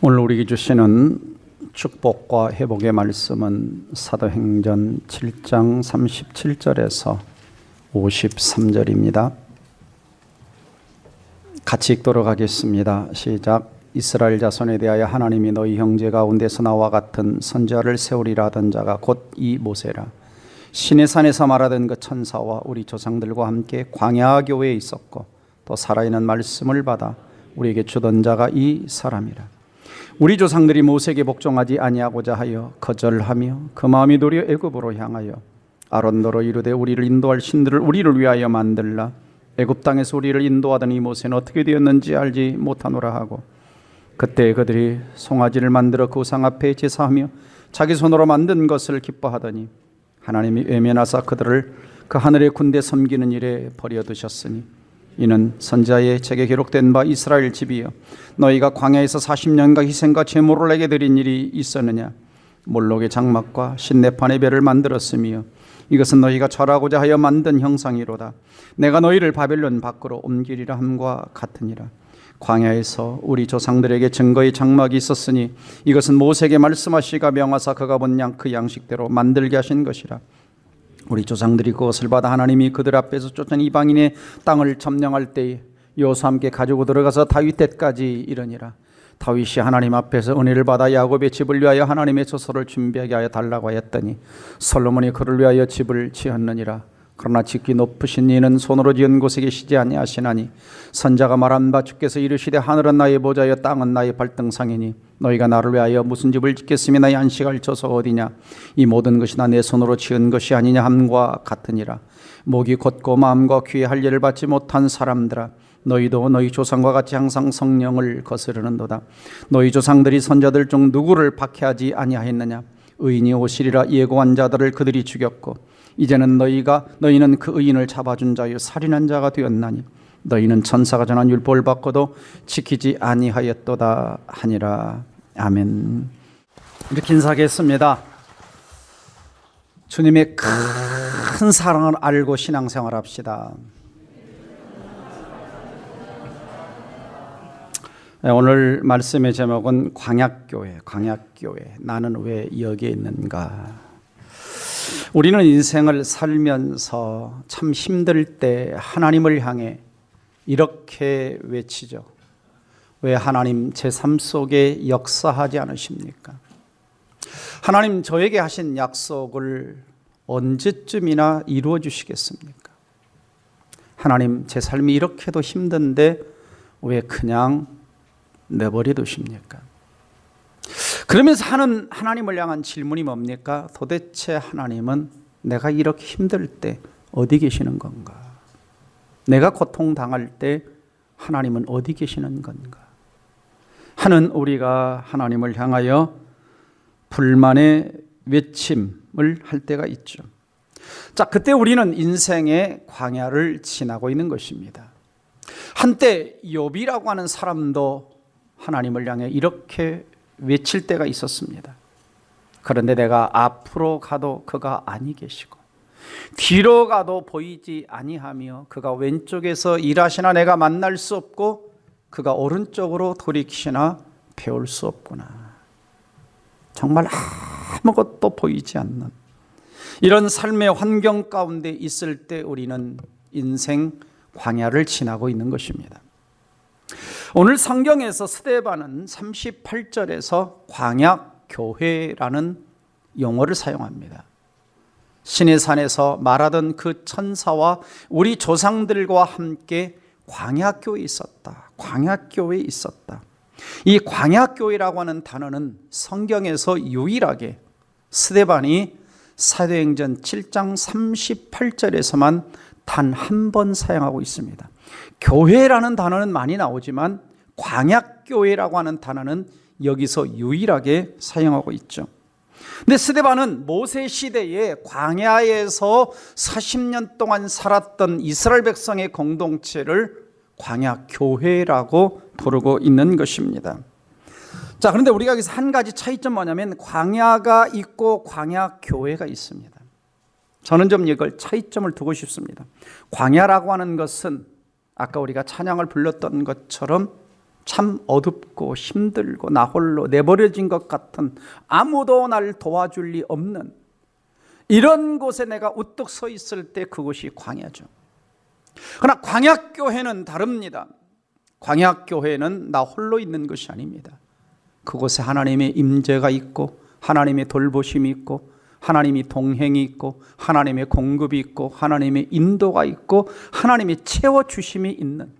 오늘 우리에게 주시는 축복과 회복의 말씀은 사도행전 7장 37절에서 53절입니다. 같이 읽도록 하겠습니다. 시작. 이스라엘 자손에 대하여 하나님이 너희 형제 가운데서 나와 같은 선지자를 세우리라 하던 자가 곧 이 모세라. 시내산에서 말하던 그 천사와 우리 조상들과 함께 광야 교회에 있었고 또 살아있는 말씀을 받아 우리에게 주던 자가 이 사람이라. 우리 조상들이 모세에게 복종하지 아니하고자 하여 거절하며 그 마음이 도리어 애굽으로 향하여 아론더러 이르되 우리를 인도할 신들을 우리를 위하여 만들라. 애굽 땅에서 우리를 인도하던 이 모세는 어떻게 되었는지 알지 못하노라 하고, 그때 그들이 송아지를 만들어 그 우상 앞에 제사하며 자기 손으로 만든 것을 기뻐하더니 하나님이 외면하사 그들을 그 하늘의 군대 섬기는 일에 버려두셨으니 이는 선지자의 책에 기록된 바 이스라엘 집이여 너희가 광야에서 40년간 희생과 제물을 내게 드린 일이 있었느냐. 몰록의 장막과 신내판의 별을 만들었으며 이것은 너희가 절하고자 하여 만든 형상이로다. 내가 너희를 바벨론 밖으로 옮기리라 함과 같으니라. 광야에서 우리 조상들에게 증거의 장막이 있었으니 이것은 모세에게 말씀하시가 명하사 그가 본 그 양식대로 만들게 하신 것이라. 우리 조상들이 그것을 받아 하나님이 그들 앞에서 쫓은 이방인의 땅을 점령할 때에 여호수아와 함께 가지고 들어가서 다윗 때까지 이르니라. 다윗이 하나님 앞에서 은혜를 받아 야곱의 집을 위하여 하나님의 처소를 준비하게 하여 달라고 하였더니 솔로몬이 그를 위하여 집을 지었느니라. 그러나 짓기 높으신 이는 손으로 지은 곳에 계시지 아니하시나니 선자가 말한 바 주께서 이르시되 하늘은 나의 보좌여 땅은 나의 발등상이니 너희가 나를 위하여 무슨 집을 짓겠으며 나의 안식할 처소가 어디냐. 이 모든 것이 내 손으로 지은 것이 아니냐 함과 같으니라. 목이 곧고 마음과 귀에 할 일을 받지 못한 사람들아, 너희도 너희 조상과 같이 항상 성령을 거스르는도다. 너희 조상들이 선자들 중 누구를 박해하지 아니하였느냐. 의인이 오시리라 예고한 자들을 그들이 죽였고 이제는 너희는 그 의인을 잡아준 자여 살인한 자가 되었나니 너희는 천사가 전한 율법을 받고도 지키지 아니하였도다 하니라. 아멘. 이렇게 인사하겠습니다. 주님의 큰 사랑을 알고 신앙생활 합시다. 오늘 말씀의 제목은 광야교회. 나는 왜 여기에 있는가. 우리는 인생을 살면서 참 힘들 때 하나님을 향해 이렇게 외치죠. 왜 하나님 제 삶 속에 역사하지 않으십니까? 하나님 저에게 하신 약속을 언제쯤이나 이루어 주시겠습니까? 하나님 제 삶이 이렇게도 힘든데 왜 그냥 내버려 두십니까? 그러면서 하는 하나님을 향한 질문이 뭡니까? 도대체 하나님은 내가 이렇게 힘들 때 어디 계시는 건가? 내가 고통당할 때 하나님은 어디 계시는 건가? 하는 우리가 하나님을 향하여 불만의 외침을 할 때가 있죠. 자, 그때 우리는 인생의 광야를 지나고 있는 것입니다. 한때 욥이라고 하는 사람도 하나님을 향해 이렇게 외칠 때가 있었습니다. 그런데 내가 앞으로 가도 그가 아니 계시고 뒤로 가도 보이지 아니하며 그가 왼쪽에서 일하시나 내가 만날 수 없고 그가 오른쪽으로 돌이키시나 배울 수 없구나. 정말 아무것도 보이지 않는 이런 삶의 환경 가운데 있을 때 우리는 인생 광야를 지나고 있는 것입니다. 오늘 성경에서 스데반은 38절에서 광야교회라는 용어를 사용합니다. 시내산에서 말하던 그 천사와 우리 조상들과 함께 광야교회에 있었다. 광야교회에 있었다. 이 광야교회라고 하는 단어는 성경에서 유일하게 스데반이 사도행전 7장 38절에서만 단 한 번 사용하고 있습니다. 교회라는 단어는 많이 나오지만 광야교회라고 하는 단어는 여기서 유일하게 사용하고 있죠. 근데 스데반은 모세 시대에 광야에서 40년 동안 살았던 이스라엘 백성의 공동체를 광야교회라고 부르고 있는 것입니다. 자, 그런데 우리가 여기서 한 가지 차이점 뭐냐면 광야가 있고 광야교회가 있습니다. 저는 좀 이걸 차이점을 두고 싶습니다. 광야라고 하는 것은 아까 우리가 찬양을 불렀던 것처럼 참 어둡고 힘들고 나 홀로 내버려진 것 같은, 아무도 날 도와줄 리 없는 이런 곳에 내가 우뚝 서 있을 때 그곳이 광야죠. 그러나 광야교회는 다릅니다. 광야교회는 나 홀로 있는 것이 아닙니다. 그곳에 하나님의 임재가 있고 하나님의 돌보심이 있고 하나님의 동행이 있고 하나님의 공급이 있고 하나님의 인도가 있고 하나님의 채워주심이 있는,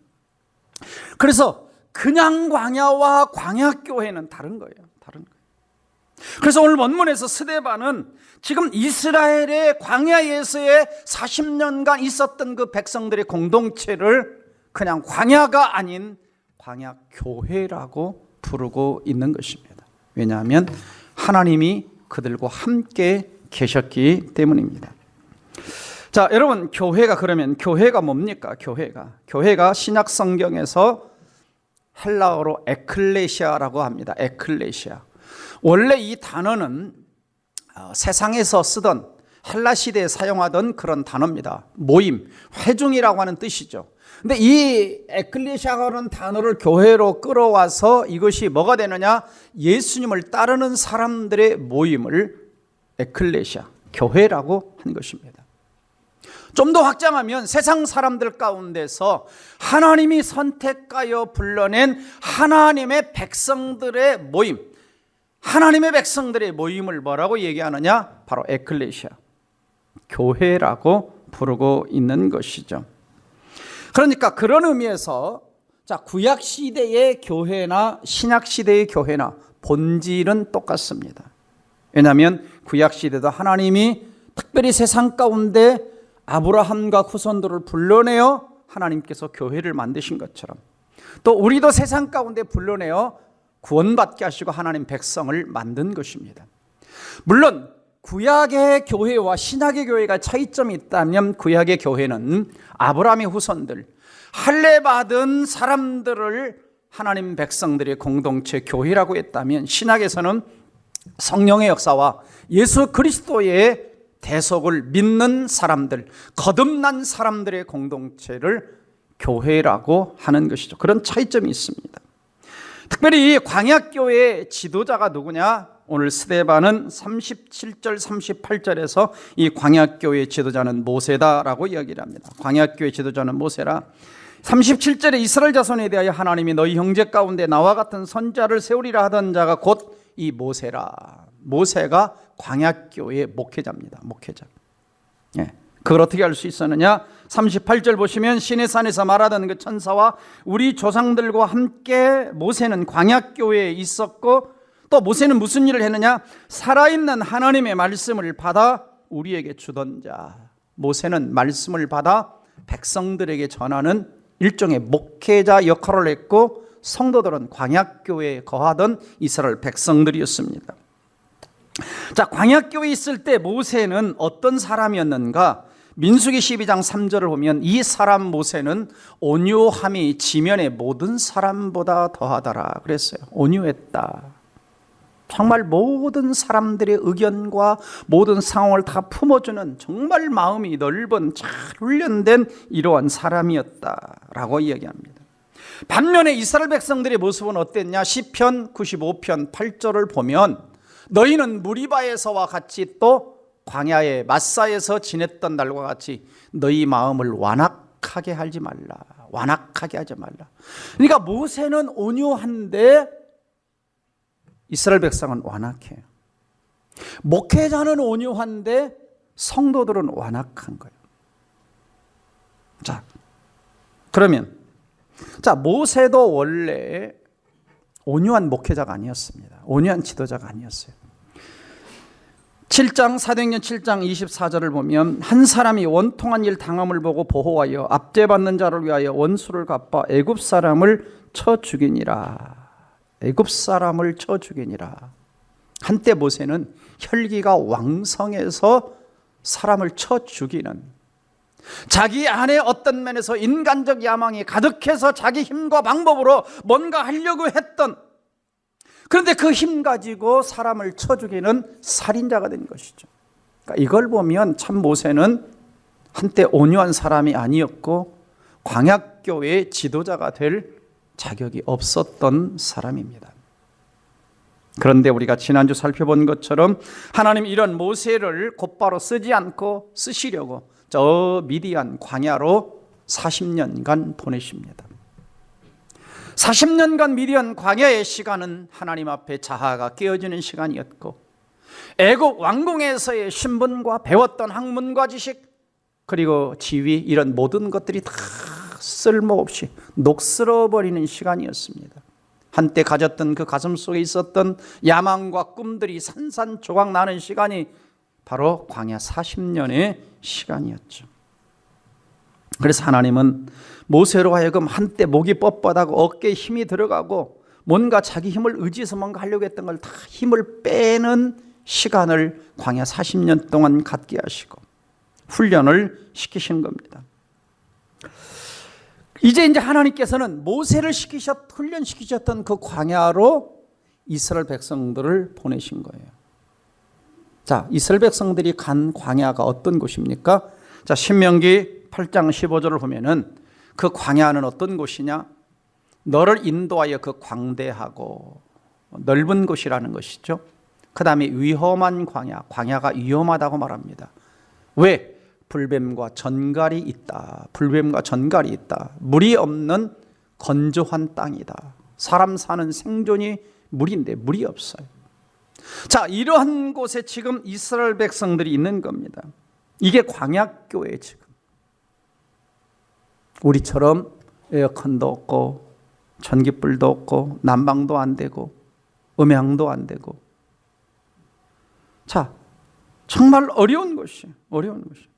그래서 그냥 광야와 광야교회는 다른 거예요. 다른 거예요. 그래서 오늘 본문에서 스데반은 지금 이스라엘의 광야에서의 40년간 있었던 그 백성들의 공동체를 그냥 광야가 아닌 광야교회라고 부르고 있는 것입니다. 왜냐하면 하나님이 그들과 함께 계셨기 때문입니다. 자, 여러분, 교회가 그러면 교회가 뭡니까? 교회가 신약 성경에서 헬라어로 에클레시아라고 합니다. 에클레시아. 원래 이 단어는 세상에서 쓰던 헬라 시대에 사용하던 그런 단어입니다. 모임, 회중이라고 하는 뜻이죠. 근데 이 에클레시아라는 단어를 교회로 끌어와서 이것이 뭐가 되느냐? 예수님을 따르는 사람들의 모임을 에클레시아, 교회라고 한 것입니다. 좀 더 확장하면 세상 사람들 가운데서 하나님이 선택하여 불러낸 하나님의 백성들의 모임, 하나님의 백성들의 모임을 뭐라고 얘기하느냐? 바로 에클레시아, 교회라고 부르고 있는 것이죠. 그러니까 그런 의미에서 구약 시대의 교회나 신약 시대의 교회나 본질은 똑같습니다. 왜냐하면 구약 시대도 하나님이 특별히 세상 가운데 아브라함과 후손들을 불러내어 하나님께서 교회를 만드신 것처럼, 또 우리도 세상 가운데 불러내어 구원받게 하시고 하나님 백성을 만든 것입니다. 물론 구약의 교회와 신약의 교회가 차이점이 있다면, 구약의 교회는 아브라함의 후손들, 할례받은 사람들을 하나님 백성들의 공동체 교회라고 했다면, 신약에서는 성령의 역사와 예수 그리스도의 대속을 믿는 사람들, 거듭난 사람들의 공동체를 교회라고 하는 것이죠. 그런 차이점이 있습니다. 특별히 광야교회의 지도자가 누구냐? 오늘 스데반은 37절 38절에서 이 광야교회의 지도자는 모세다라고 이야기를 합니다. 광야교회의 지도자는 모세라. 37절에 이스라엘 자손에 대하여 하나님이 너희 형제 가운데 나와 같은 선자를 세우리라 하던 자가 곧 이 모세라. 모세가 광야교회의 목회자입니다. 목회자. 예. 그걸 어떻게 알 수 있었느냐? 38절 보시면 시내산에서 말하던 그 천사와 우리 조상들과 함께 모세는 광야교회에 있었고, 또 모세는 무슨 일을 했느냐? 살아있는 하나님의 말씀을 받아 우리에게 주던 자. 모세는 말씀을 받아 백성들에게 전하는 일종의 목회자 역할을 했고, 성도들은 광야교회에 거하던 이스라엘 백성들이었습니다. 자, 광야교회에 있을 때 모세는 어떤 사람이었는가? 민수기 12장 3절을 보면 이 사람 모세는 온유함이 지면의 모든 사람보다 더하더라 그랬어요. 온유했다. 정말 모든 사람들의 의견과 모든 상황을 다 품어주는 정말 마음이 넓은 잘 훈련된 이러한 사람이었다라고 이야기합니다. 반면에 이스라엘 백성들의 모습은 어땠냐? 시편 95편 8절을 보면 너희는 무리바에서와 같이 또 광야의 마사에서 지냈던 날과 같이 너희 마음을 완악하게 하지 말라. 완악하게 하지 말라. 그러니까 모세는 온유한데 이스라엘 백성은 완악해요. 목회자는 온유한데 성도들은 완악한 거예요. 자, 그러면 모세도 원래 온유한 목회자가 아니었습니다. 온유한 지도자가 아니었어요. 7장 사도행전 7장 24절을 보면 한 사람이 원통한 일 당함을 보고 보호하여 압제받는 자를 위하여 원수를 갚아 애굽 사람을 쳐 죽이니라. 애굽 사람을 쳐 죽이니라. 한때 모세는 혈기가 왕성해서 사람을 쳐 죽이는, 자기 안에 어떤 면에서 인간적 야망이 가득해서 자기 힘과 방법으로 뭔가 하려고 했던, 그런데 그 힘 가지고 사람을 쳐 죽이는 살인자가 된 것이죠. 그러니까 이걸 보면 참 모세는 한때 온유한 사람이 아니었고 광야교회의 지도자가 될 자격이 없었던 사람입니다. 그런데 우리가 지난주 살펴본 것처럼 하나님 이런 모세를 곧바로 쓰지 않고 쓰시려고 저 미디안 광야로 40년간 보내십니다. 40년간 미디안 광야의 시간은 하나님 앞에 자아가 깨어지는 시간이었고, 애국 왕궁에서의 신분과 배웠던 학문과 지식, 그리고 지위, 이런 모든 것들이 다 쓸모없이 녹슬어버리는 시간이었습니다. 한때 가졌던 그 가슴 속에 있었던 야망과 꿈들이 산산조각 나는 시간이 바로 광야 40년의 시간이었죠. 그래서 하나님은 모세로 하여금 한때 목이 뻣뻣하고 어깨에 힘이 들어가고 뭔가 자기 힘을 의지해서 뭔가 하려고 했던 걸 다 힘을 빼는 시간을 광야 40년 동안 갖게 하시고 훈련을 시키신 겁니다. 이제 하나님께서는 모세를 훈련시키셨던 그 광야로 이스라엘 백성들을 보내신 거예요. 자, 이스라엘 백성들이 간 광야가 어떤 곳입니까? 자, 신명기 8장 15절을 보면은 그 광야는 어떤 곳이냐? 너를 인도하여 그 광대하고 넓은 곳이라는 것이죠. 그 다음에 위험한 광야, 광야가 위험하다고 말합니다. 왜? 불뱀과 전갈이 있다. 불뱀과 전갈이 있다. 물이 없는 건조한 땅이다. 사람 사는 생존이 물인데 물이 없어요. 자, 이러한 곳에 지금 이스라엘 백성들이 있는 겁니다. 이게 광야교회예요. 지금 우리처럼 에어컨도 없고 전기불도 없고 난방도 안 되고 음향도 안 되고, 자, 정말 어려운 곳이에요. 어려운 곳이에요.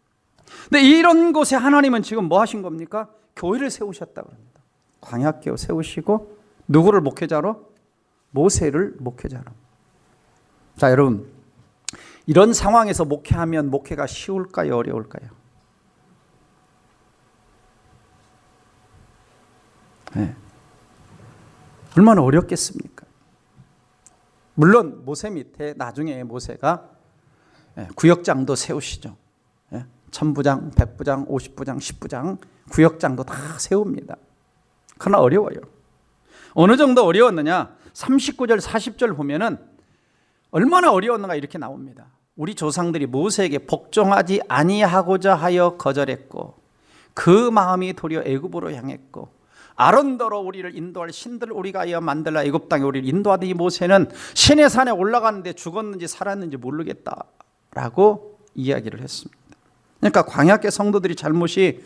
근데 이런 곳에 하나님은 지금 뭐 하신 겁니까? 교회를 세우셨다고 합니다. 광야교회 세우시고 누구를 목회자로? 모세를 목회자로. 자, 여러분, 이런 상황에서 목회하면 목회가 쉬울까요? 어려울까요? 네. 얼마나 어렵겠습니까? 물론 모세 밑에 나중에 모세가 구역장도 세우시죠. 천부장, 백부장, 50부장, 10부장 구역장도 다 세웁니다. 그러나 어려워요. 어느 정도 어려웠느냐? 39절 40절 보면은 얼마나 어려웠는가 이렇게 나옵니다. 우리 조상들이 모세에게 복종하지 아니하고자 하여 거절했고 그 마음이 도리어 애굽으로 향했고 아론더러 우리를 인도할 신들을 우리가 하여 만들라 애굽 땅에 우리를 인도하던 이 모세는 시내 산에 올라갔는데 죽었는지 살았는지 모르겠다라고 이야기를 했습니다. 그러니까 광야계 성도들이 잘못이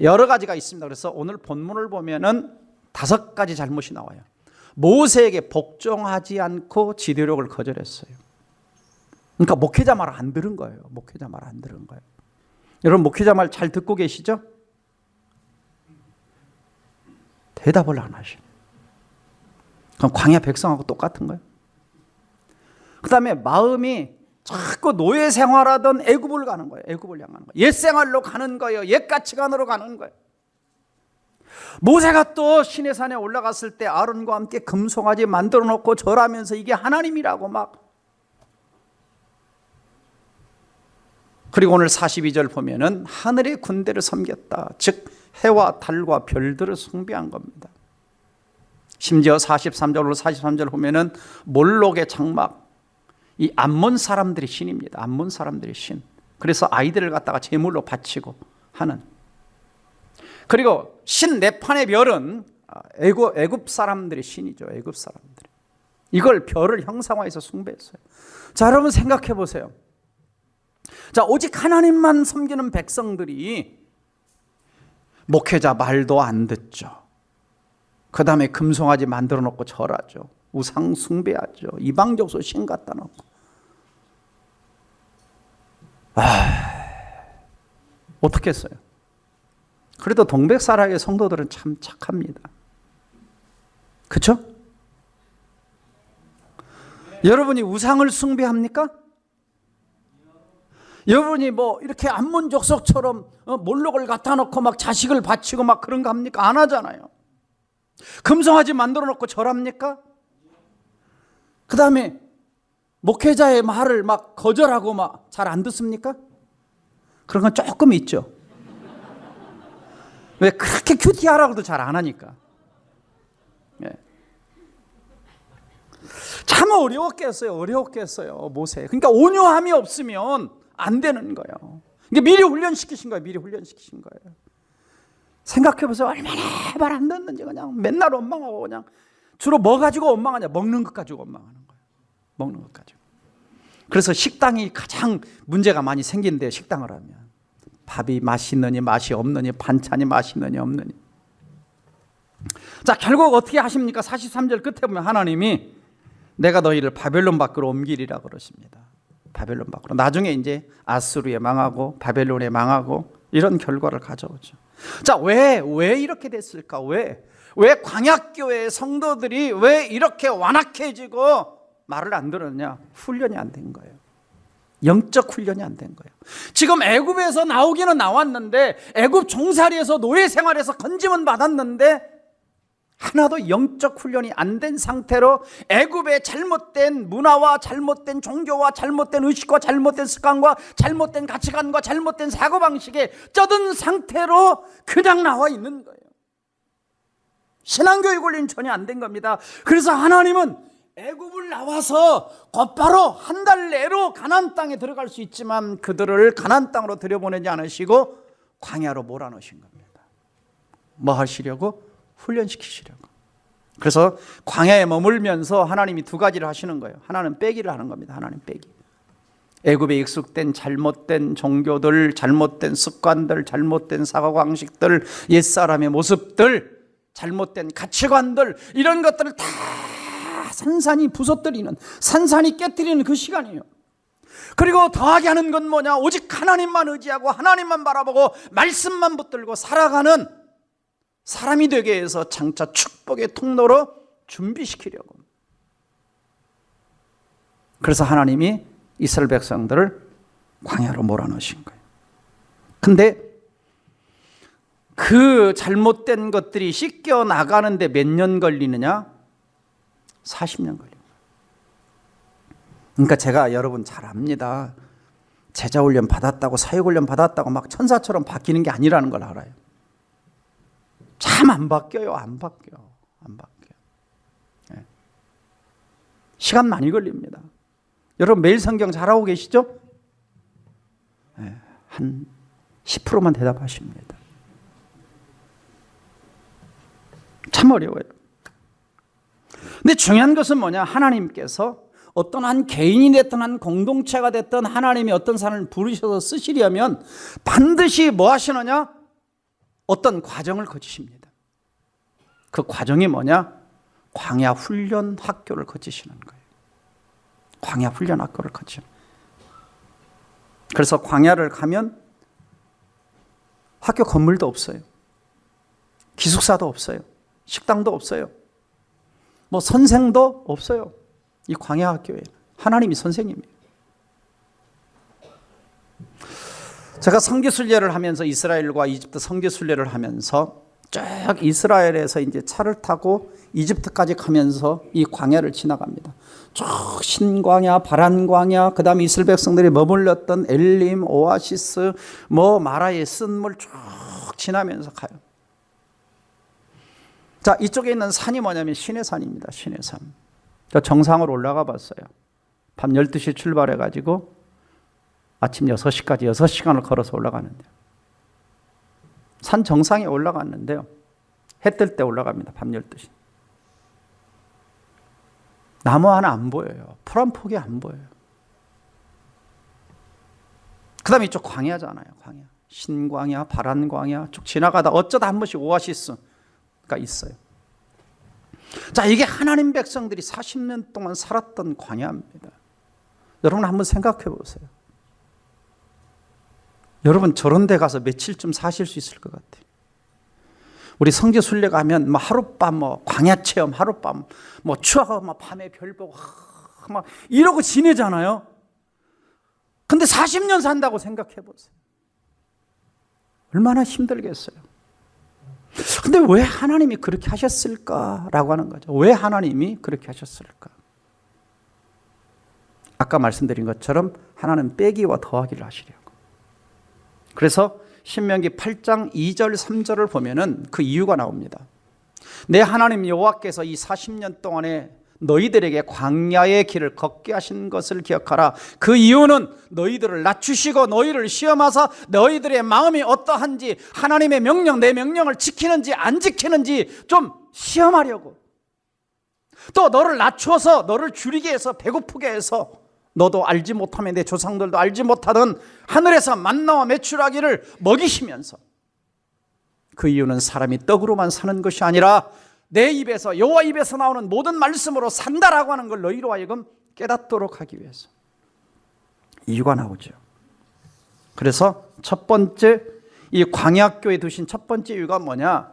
여러 가지가 있습니다. 그래서 오늘 본문을 보면은 5가지 잘못이 나와요. 모세에게 복종하지 않고 지도력을 거절했어요. 그러니까 목회자 말 안 들은 거예요. 목회자 말 안 들은 거예요. 여러분, 목회자 말 잘 듣고 계시죠? 대답을 안 하시네. 그럼 광야 백성하고 똑같은 거예요. 그 다음에 마음이 자꾸 노예 생활하던 애굽을 가는 거예요. 애굽을 향하는 거예요. 옛 생활로 가는 거예요. 옛 가치관으로 가는 거예요. 모세가 또 시내산에 올라갔을 때 아론과 함께 금송아지 만들어 놓고 절하면서 이게 하나님이라고 막. 그리고 오늘 42절 보면은 하늘의 군대를 섬겼다. 즉 해와 달과 별들을 숭배한 겁니다. 심지어 43절로 43절 보면은 몰록의 장막, 이 암몬 사람들의 신입니다. 암몬 사람들의 신. 그래서 아이들을 갖다가 제물로 바치고 하는. 그리고 신 네판의 별은 애굽 사람들의 신이죠. 애굽 사람들. 이걸 별을 형상화해서 숭배했어요. 자, 여러분 생각해 보세요. 자, 오직 하나님만 섬기는 백성들이 목회자 말도 안 듣죠. 그 다음에 금송아지 만들어 놓고 절하죠. 우상 숭배하죠. 이방적소 신 갖다 놓고. 어떻게 했어요? 그래도 동백사락의 성도들은 참 착합니다. 그렇죠? 여러분이 우상을 숭배합니까? 여러분이 뭐 이렇게 암몬 족속처럼 몰록을 갖다 놓고 막 자식을 바치고 막 그런 거 합니까? 안 하잖아요. 금송아지 만들어 놓고 절합니까? 그 다음에 목회자의 말을 막 거절하고 막 잘 안 듣습니까? 그런 건 조금 있죠. 왜? 그렇게 큐티하라고도 잘 안 하니까. 참 어려웠겠어요, 모세. 그러니까 온유함이 없으면 안 되는 거예요. 이게 미리 훈련시키신 거예요. 생각해보세요. 얼마나 말 안 듣는지 그냥 맨날 원망하고 그냥 주로 뭐 가지고 원망하냐? 먹는 것 가지고 원망하는 거예요. 먹는 것 가지고. 그래서 식당이 가장 문제가 많이 생긴대요. 식당을 하면 밥이 맛있느니 맛이 없느니 반찬이 맛있느니 없느니. 자, 결국 어떻게 하십니까? 43절 끝에 보면 하나님이 내가 너희를 바벨론 밖으로 옮기리라 그러십니다. 바벨론 밖으로. 나중에 이제 아수르에 망하고 바벨론에 망하고 이런 결과를 가져오죠. 자, 왜 이렇게 됐을까? 왜 광야교회 성도들이 왜 이렇게 완악해지고 말을 안 들었냐? 훈련이 안 된 거예요. 영적 훈련이 안 된 거예요. 지금 애굽에서 나오기는 나왔는데 애굽 종살이에서 노예 생활에서 건짐은 받았는데 하나도 영적 훈련이 안 된 상태로 애굽의 잘못된 문화와 잘못된 종교와 잘못된 의식과 잘못된 습관과 잘못된 가치관과 잘못된 사고방식에 쩌든 상태로 그냥 나와 있는 거예요. 신앙교육 훈련이 전혀 안 된 겁니다. 그래서 하나님은 애굽을 나와서 곧바로 한 달 내로 가나안 땅에 들어갈 수 있지만 그들을 가나안 땅으로 들여보내지 않으시고 광야로 몰아넣으신 겁니다. 뭐 하시려고? 훈련시키시려고. 그래서 광야에 머물면서 하나님이 두 가지를 하시는 거예요. 하나는 빼기를 하는 겁니다. 하나님 빼기. 애굽에 익숙된 잘못된 종교들, 잘못된 습관들, 잘못된 사고방식들, 옛사람의 모습들, 잘못된 가치관들, 이런 것들을 다 산산이 부서뜨리는, 산산이 깨뜨리는 그 시간이에요. 그리고 더하게 하는 건 뭐냐? 오직 하나님만 의지하고 하나님만 바라보고 말씀만 붙들고 살아가는 사람이 되게 해서 장차 축복의 통로로 준비시키려고. 그래서 하나님이 이스라엘 백성들을 광야로 몰아넣으신 거예요. 근데 그 잘못된 것들이 씻겨 나가는데 몇 년 걸리느냐? 40년 걸립니다. 그러니까 제가 여러분 잘 압니다. 제자훈련 받았다고 사역훈련 받았다고 막 천사처럼 바뀌는 게 아니라는 걸 알아요. 참 안 바뀌어요. 안 바뀌어. 네. 시간 많이 걸립니다. 여러분 매일 성경 잘하고 계시죠? 네. 한 10%만 대답하십니다. 참 어려워요. 근데 중요한 것은 뭐냐? 하나님께서 어떤 한 개인이 됐든 한 공동체가 됐든 하나님이 어떤 사람을 부르셔서 쓰시려면 반드시 뭐 하시느냐? 어떤 과정을 거치십니다. 그 과정이 뭐냐? 광야 훈련 학교를 거치시는 거예요. 광야 훈련 학교를 거치는. 그래서 광야를 가면 학교 건물도 없어요. 기숙사도 없어요. 식당도 없어요. 뭐 선생도 없어요. 이 광야 학교에 하나님이 선생님이에요. 제가 선교순례를 하면서 이스라엘과 이집트 선교순례를 하면서 쭉 이스라엘에서 이제 차를 타고 이집트까지 가면서 이 광야를 지나갑니다. 쭉 신광야, 바란광야, 그다음에 이스라엘 백성들이 머물렀던 엘림, 오아시스, 뭐 마라의 쓴물 쭉 지나면서 가요. 자, 이쪽에 있는 산이 뭐냐면 시내산입니다. 시내산. 정상으로 올라가 봤어요. 밤 12시 출발해 가지고 아침 6시까지 6시간을 걸어서 올라가는데요. 산 정상에 올라갔는데요. 해 뜰 때 올라갑니다. 밤 12시. 나무 하나 안 보여요. 풀 한 폭이 안 보여요. 그 다음에 이쪽 광야잖아요. 광야. 신광야, 바란광야 쭉 지나가다 어쩌다 한 번씩 오아시스가 있어요. 자, 이게 하나님 백성들이 40년 동안 살았던 광야입니다. 여러분 한번 생각해 보세요. 여러분 저런 데 가서 며칠쯤 사실 수 있을 것 같아요. 우리 성지 순례 가면 뭐 하룻밤 뭐 광야 체험 하룻밤 뭐 추하고 막 밤에 별 보고 막 이러고 지내잖아요. 근데 40년 산다고 생각해 보세요. 얼마나 힘들겠어요. 근데 왜 하나님이 그렇게 하셨을까라고 하는 거죠. 왜 하나님이 그렇게 하셨을까? 아까 말씀드린 것처럼 하나는 빼기와 더하기를 하시려고. 그래서 신명기 8장 2절 3절을 보면은 그 이유가 나옵니다. 내 하나님 여호와께서 이 40년 동안에 너희들에게 광야의 길을 걷게 하신 것을 기억하라. 그 이유는 너희들을 낮추시고 너희를 시험하사 너희들의 마음이 어떠한지, 하나님의 명령, 내 명령을 지키는지 안 지키는지 좀 시험하려고, 또 너를 낮추어서 너를 줄이게 해서 배고프게 해서 너도 알지 못하면 내 조상들도 알지 못하던 하늘에서 만나와 메추라기를 먹이시면서, 그 이유는 사람이 떡으로만 사는 것이 아니라 내 입에서, 여호와 입에서 나오는 모든 말씀으로 산다라고 하는 걸 너희로 하여금 깨닫도록 하기 위해서 이유가 나오죠. 그래서 첫 번째, 이 광야교에 두신 첫 번째 이유가 뭐냐?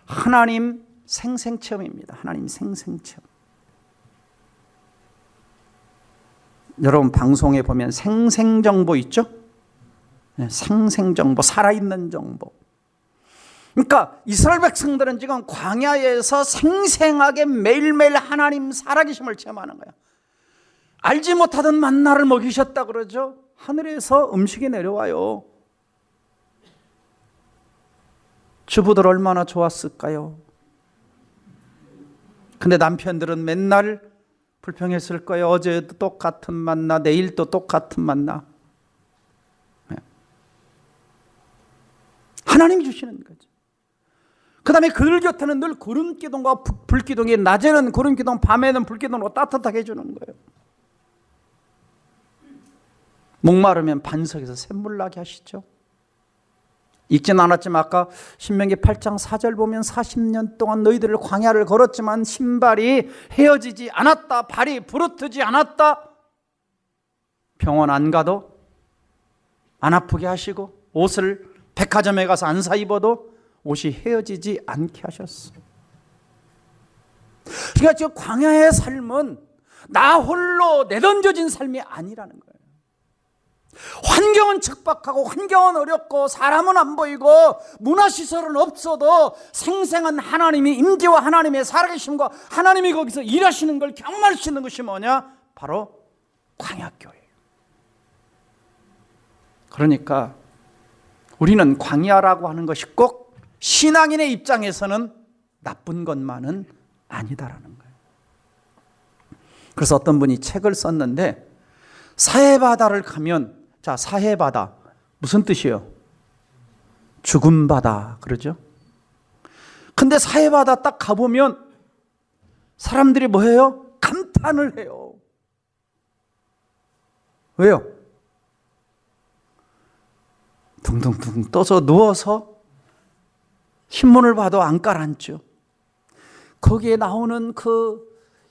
하나님 생생체험입니다. 하나님 생생체험. 여러분 방송에 보면 생생정보 있죠? 네, 생생정보, 살아있는 정보. 그러니까 이스라엘 백성들은 지금 광야에서 생생하게 매일매일 하나님 살아계심을 체험하는 거예요. 알지 못하던 만나를 먹이셨다 그러죠. 하늘에서 음식이 내려와요. 주부들 얼마나 좋았을까요? 근데 남편들은 맨날 불평했을 거예요. 어제도 똑같은 만나, 내일도 똑같은 만나. 하나님이 주시는 거죠. 그 다음에 그들 곁에는 늘 구름기둥과 불기둥이, 낮에는 구름기둥, 밤에는 불기둥으로 따뜻하게 해주는 거예요. 목마르면 반석에서 샘물 나게 하시죠. 읽진 않았지만 아까 신명기 8장 4절 보면 40년 동안 너희들을 광야를 걸었지만 신발이 헤어지지 않았다, 발이 부르트지 않았다, 병원 안 가도 안 아프게 하시고, 옷을 백화점에 가서 안 사 입어도 옷이 헤어지지 않게 하셨어. 그러니까 지금 광야의 삶은 나 홀로 내던져진 삶이 아니라는 거예요. 환경은 척박하고 환경은 어렵고 사람은 안 보이고 문화시설은 없어도 생생한 하나님이, 임재와 하나님의 살아계심과 하나님이 거기서 일하시는 걸 경험할 수 있는 것이 뭐냐? 바로 광야교회예요. 그러니까 우리는 광야라고 하는 것이 꼭 신앙인의 입장에서는 나쁜 것만은 아니다라는 거예요. 그래서 어떤 분이 책을 썼는데, 사해바다를 가면, 자, 사해바다 무슨 뜻이에요? 죽은 바다 그러죠. 근데 사해바다 딱 가보면 사람들이 뭐 해요? 감탄을 해요. 왜요? 둥둥둥 떠서 누워서 신문을 봐도 안 깔아앉죠. 거기에 나오는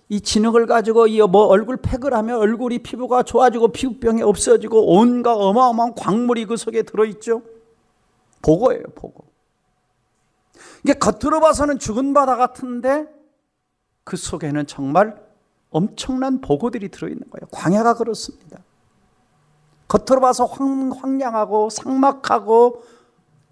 이 진흙을 가지고 얼굴 팩을 하면 얼굴이 피부가 좋아지고 피부병이 없어지고 온갖 어마어마한 광물이 그 속에 들어있죠. 보고예요, 보고. 이게 겉으로 봐서는 죽은 바다 같은데 그 속에는 정말 엄청난 보고들이 들어있는 거예요. 광야가 그렇습니다. 겉으로 봐서 황량하고 삭막하고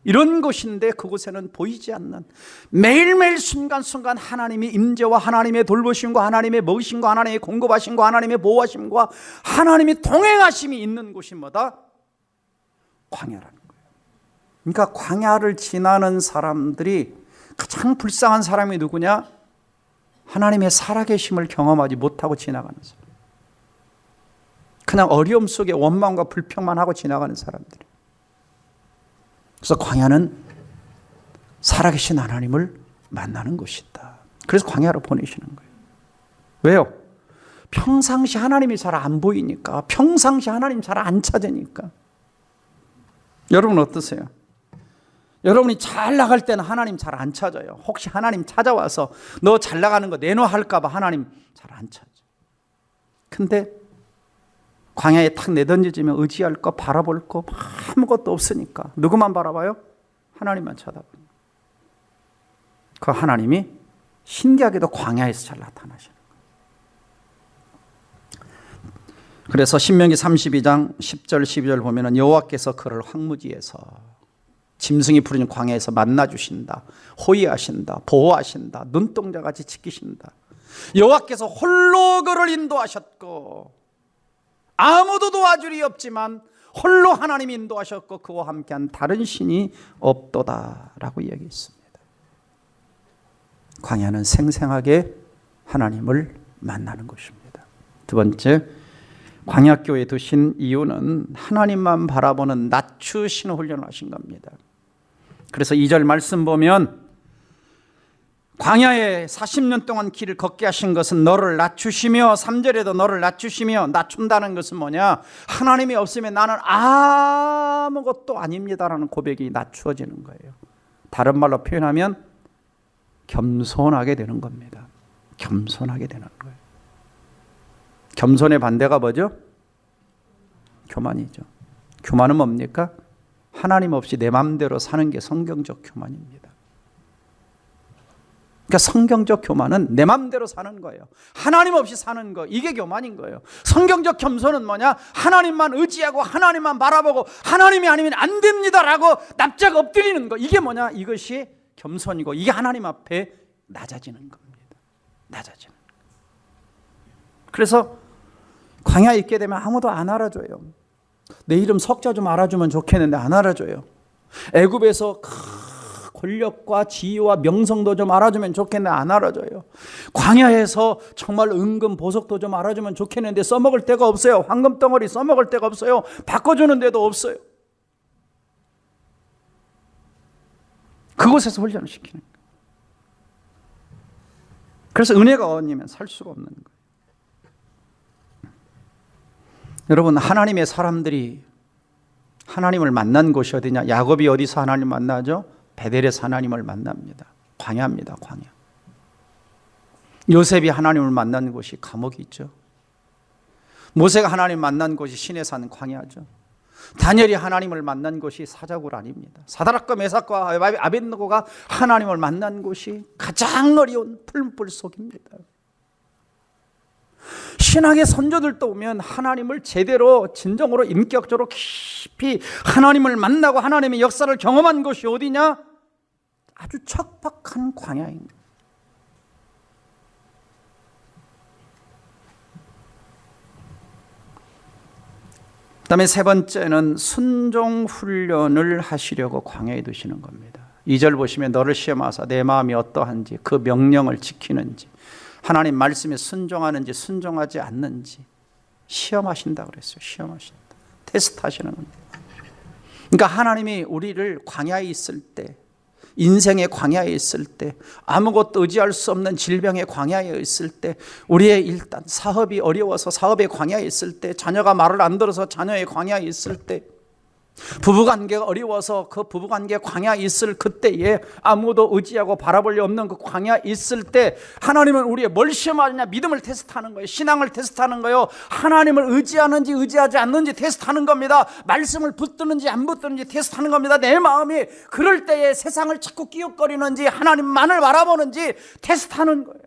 이런 곳인데 그곳에는 보이지 않는, 매일매일 순간순간 하나님의 임재와 하나님의 돌보심과 하나님의 먹이심과 하나님의 공급하심과 하나님의 보호하심과 하나님의 동행하심이 있는 곳이 뭐다? 광야라는 거예요. 그러니까 광야를 지나는 사람들이 가장 불쌍한 사람이 누구냐? 하나님의 살아계심을 경험하지 못하고 지나가는 사람. 그냥 어려움 속에 원망과 불평만 하고 지나가는 사람들이. 그래서 광야는 살아계신 하나님을 만나는 곳이다. 그래서 광야로 보내시는 거예요. 왜요? 평상시 하나님이 잘 안 보이니까, 평상시 하나님 잘 안 찾으니까. 여러분 어떠세요? 여러분이 잘 나갈 때는 하나님 잘 안 찾아요. 혹시 하나님 찾아와서 너 잘 나가는 거 내놔 할까 봐 하나님 잘 안 찾아. 근데 광야에 탁 내던져지면 의지할 거, 바라볼 거 아무것도 없으니까 누구만 바라봐요? 하나님만 쳐다봐요. 그 하나님이 신기하게도 광야에서 잘 나타나시는 거예요. 그래서 신명기 32장 10절 12절 보면은 여호와께서 그를 황무지에서, 짐승이 부르는 광야에서 만나주신다, 호위하신다, 보호하신다, 눈동자같이 지키신다. 여호와께서 홀로 그를 인도하셨고 아무도 도와줄 리 없지만 홀로 하나님이 인도하셨고 그와 함께한 다른 신이 없도다라고 이야기했습니다. 광야는 생생하게 하나님을 만나는 것입니다. 두 번째, 광야교회에 두신 이유는 하나님만 바라보는 낮추시는 훈련을 하신 겁니다. 그래서 2절 말씀 보면 광야에 40년 동안 길을 걷게 하신 것은 너를 낮추시며, 3절에도 너를 낮추시며, 낮춘다는 것은 뭐냐? 하나님이 없으면 나는 아무것도 아닙니다라는 고백이 낮추어지는 거예요. 다른 말로 표현하면 겸손하게 되는 겁니다. 겸손하게 되는 거예요. 겸손의 반대가 뭐죠? 교만이죠. 교만은 뭡니까? 하나님 없이 내 마음대로 사는 게 성경적 교만입니다. 그러니까 성경적 교만은 내 마음대로 사는 거예요. 하나님 없이 사는 거, 이게 교만인 거예요. 성경적 겸손은 뭐냐? 하나님만 의지하고 하나님만 바라보고 하나님이 아니면 안 됩니다라고 납작 엎드리는 거, 이게 뭐냐? 이것이 겸손이고, 이게 하나님 앞에 낮아지는 겁니다. 낮아지는. 그래서 광야에 있게 되면 아무도 안 알아줘요. 내 이름 석자 좀 알아주면 좋겠는데 안 알아줘요. 애굽에서 권력과 지위와 명성도 좀 알아주면 좋겠는데 안 알아줘요. 광야에서 정말 은금 보석도 좀 알아주면 좋겠는데 써먹을 데가 없어요. 황금덩어리 써먹을 데가 없어요. 바꿔주는 데도 없어요. 그곳에서 훈련을 시키는 거예요. 그래서 은혜가 아니면 살 수가 없는 거예요. 여러분, 하나님의 사람들이 하나님을 만난 곳이 어디냐? 야곱이 어디서 하나님 만나죠? 베델에서 하나님을 만납니다. 광야입니다. 광야. 요셉이 하나님을 만난 곳이 감옥이 있죠. 모세가 하나님 만난 곳이 시내산 광야죠. 다니엘이 하나님을 만난 곳이 사자굴 아닙니다. 사드락과 메삭과 아벳느고가 하나님을 만난 곳이 가장 어려운 풀물 속입니다. 신학의 선조들도 오면 하나님을 제대로 진정으로 인격적으로 깊이 하나님을 만나고 하나님의 역사를 경험한 곳이 어디냐? 아주 척박한 광야입니다. 그 다음에 세 번째는 순종 훈련을 하시려고 광야에 두시는 겁니다. 2절 보시면 너를 시험하사 내 마음이 어떠한지 그 명령을 지키는지 하나님 말씀에 순종하는지 순종하지 않는지 시험하신다 그랬어요. 시험하신다. 테스트하시는 겁니다. 그러니까 하나님이 우리를 광야에 있을 때, 인생의 광야에 있을 때, 아무것도 의지할 수 없는 질병의 광야에 있을 때, 우리의 일단 사업이 어려워서 사업의 광야에 있을 때, 자녀가 말을 안 들어서 자녀의 광야에 있을 때, 부부관계가 어려워서 그 부부관계 광야에 있을 그때에 아무도 의지하고 바라볼 리 없는 그 광야에 있을 때 하나님은 우리의 뭘 시험하느냐? 믿음을 테스트하는 거예요. 신앙을 테스트하는 거예요. 하나님을 의지하는지 의지하지 않는지 테스트하는 겁니다. 말씀을 붙드는지 안 붙드는지 테스트하는 겁니다. 내 마음이 그럴 때에 세상을 자꾸 끼웃거리는지 하나님만을 바라보는지 테스트하는 거예요.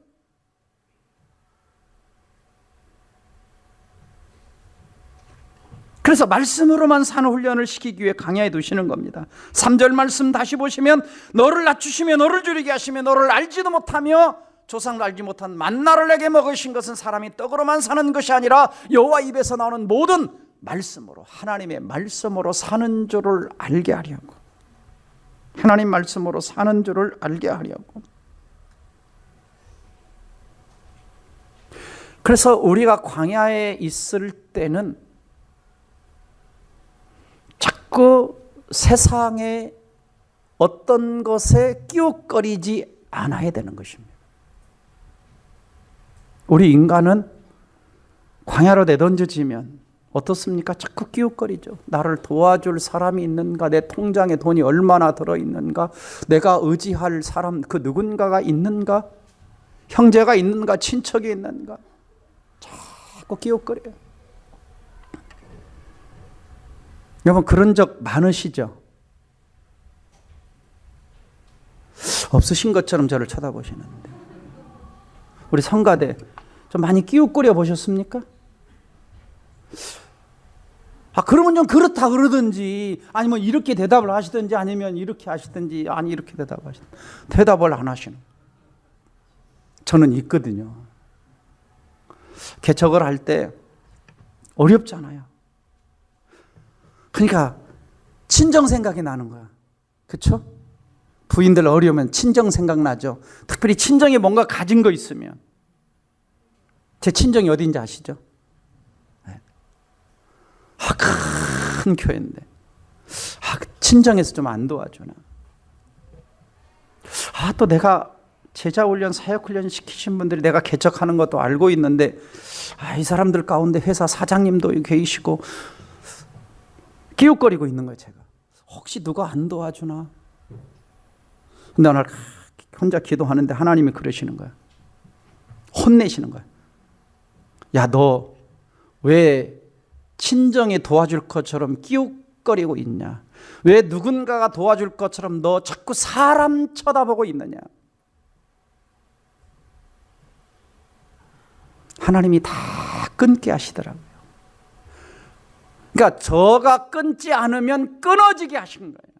그래서 말씀으로만 사는 훈련을 시키기 위해 광야에 두시는 겁니다. 3절 말씀 다시 보시면 너를 낮추시며 너를 줄이게 하시며 너를 알지도 못하며 조상을 알지 못한 만나를 내게 먹으신 것은 사람이 떡으로만 사는 것이 아니라 여호와 입에서 나오는 모든 말씀으로, 하나님의 말씀으로 사는 줄을 알게 하려고, 하나님 말씀으로 사는 줄을 알게 하려고. 그래서 우리가 광야에 있을 때는 자꾸 세상의 어떤 것에 끼웃거리지 않아야 되는 것입니다. 우리 인간은 광야로 내던져지면 어떻습니까? 자꾸 끼웃거리죠. 나를 도와줄 사람이 있는가? 내 통장에 돈이 얼마나 들어있는가? 내가 의지할 사람 그 누군가가 있는가? 형제가 있는가? 친척이 있는가? 자꾸 끼웃거려요. 여러분, 그런 적 많으시죠? 없으신 것처럼 저를 쳐다보시는데, 우리 성가대 좀 많이 끼웃거려 보셨습니까? 그러면 좀 그렇다 그러든지, 아니면 이렇게 대답을 하시든지, 아니면 이렇게 하시든지, 아니 이렇게 대답하시든지, 대답을 안 하시는. 저는 있거든요. 개척을 할 때 어렵잖아요. 그러니까 친정 생각이 나는 거야. 그렇죠? 부인들 어려우면 친정 생각나죠. 특별히 친정에 뭔가 가진 거 있으면. 제 친정이 어딘지 아시죠? 네. 큰 교회인데 친정에서 좀 안 도와주나. 또 내가 제자훈련, 사역훈련 시키신 분들이 내가 개척하는 것도 알고 있는데 이 사람들 가운데 회사 사장님도 계시고 기웃거리고 있는 거예요. 제가 혹시 누가 안 도와주나. 근데 오늘 혼자 기도하는데 하나님이 그러시는 거야. 혼내시는 거야. 야, 너 왜 친정이 도와줄 것처럼 기웃거리고 있냐. 왜 누군가가 도와줄 것처럼 너 자꾸 사람 쳐다보고 있느냐. 하나님이 다 끊게 하시더라고요. 그러니까 저가 끊지 않으면 끊어지게 하신 거예요.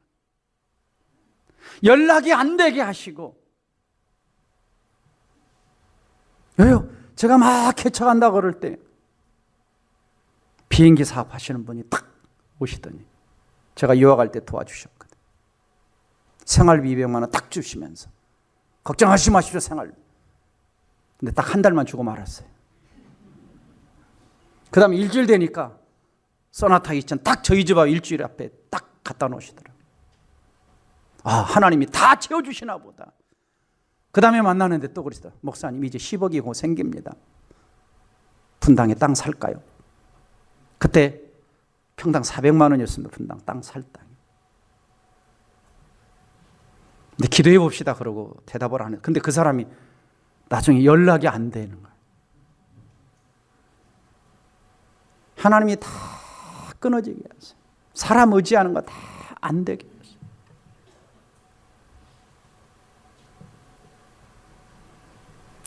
연락이 안 되게 하시고. 왜요? 제가 막 개척한다고 그럴 때 비행기 사업하시는 분이 딱 오시더니 제가 유학할 때 도와주셨거든요. 생활비 200만 원 딱 주시면서 걱정하지 마십시오, 생활비. 근데 딱 한 달만 주고 말았어요. 그 다음에 일주일 되니까 소나타 2000 딱 저희 집 앞 일주일 앞에 딱 갖다 놓으시더라고요. 하나님이 다 채워주시나 보다. 그 다음에 만나는데 또 그러시다. 목사님, 이제 10억이 곧 생깁니다. 분당에 땅 살까요? 그때 평당 400만 원이었습니다. 분당 땅 살 땅이. 근데 기도해 봅시다 그러고 대답을 안 해요. 근데 그 사람이 나중에 연락이 안 되는 거예요. 하나님이 다 끊어지게 하세요. 사람 의지하는 거 다 안 되게 하세요.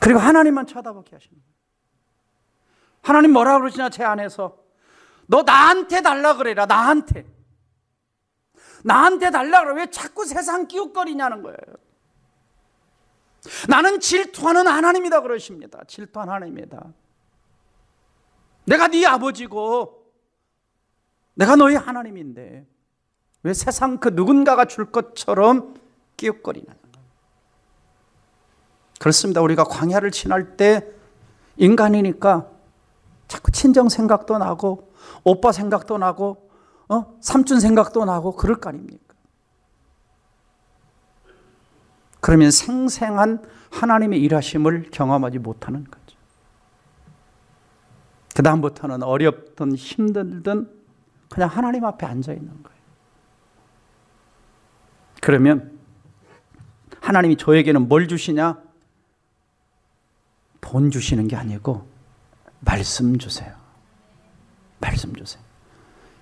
그리고 하나님만 쳐다보게 하시는 거예요. 하나님 뭐라 그러시냐, 제 안에서. 너 나한테 달라 그래라. 나한테 달라 그래. 왜 자꾸 세상 기웃거리냐는 거예요. 나는 질투하는 하나님이다 그러십니다. 질투하는 하나님이다. 내가 네 아버지고 내가 너의 하나님인데 왜 세상 그 누군가가 줄 것처럼 기웃거리냐는 거예요. 그렇습니다. 우리가 광야를 지날 때 인간이니까 자꾸 친정 생각도 나고 오빠 생각도 나고 삼촌 생각도 나고 그럴 거 아닙니까? 그러면 생생한 하나님의 일하심을 경험하지 못하는 거죠. 그 다음부터는 어렵든 힘들든 그냥 하나님 앞에 앉아 있는 거예요. 그러면 하나님이 저에게는 뭘 주시냐? 돈 주시는 게 아니고 말씀 주세요. 말씀 주세요.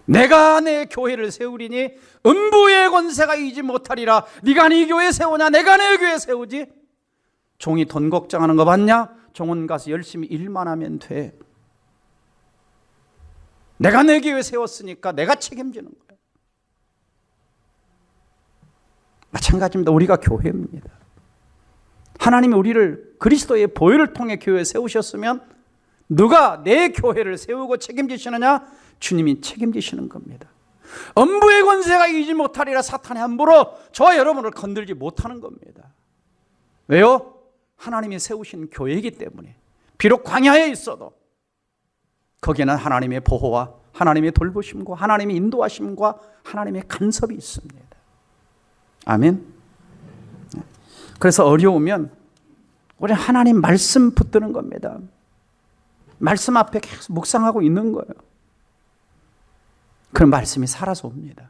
내가 내 교회를 세우리니 음부의 권세가 이기지 못하리라. 네가 네 교회 세우냐? 내가 내 교회 세우지. 종이 돈 걱정하는 거 봤냐? 종은 가서 열심히 일만 하면 돼. 내가 내 교회 세웠으니까 내가 책임지는 거예요. 마찬가지입니다. 우리가 교회입니다. 하나님이 우리를 그리스도의 보혈을 통해 교회에 세우셨으면 누가 내 교회를 세우고 책임지시느냐? 주님이 책임지시는 겁니다. 음부의 권세가 이기지 못하리라. 사탄이 함부로 저와 여러분을 건들지 못하는 겁니다. 왜요? 하나님이 세우신 교회이기 때문에. 비록 광야에 있어도 거기에는 하나님의 보호와 하나님의 돌보심과 하나님의 인도하심과 하나님의 간섭이 있습니다. 아멘. 그래서 어려우면 우리 하나님 말씀 붙드는 겁니다. 말씀 앞에 계속 묵상하고 있는 거예요. 그런 말씀이 살아서 옵니다.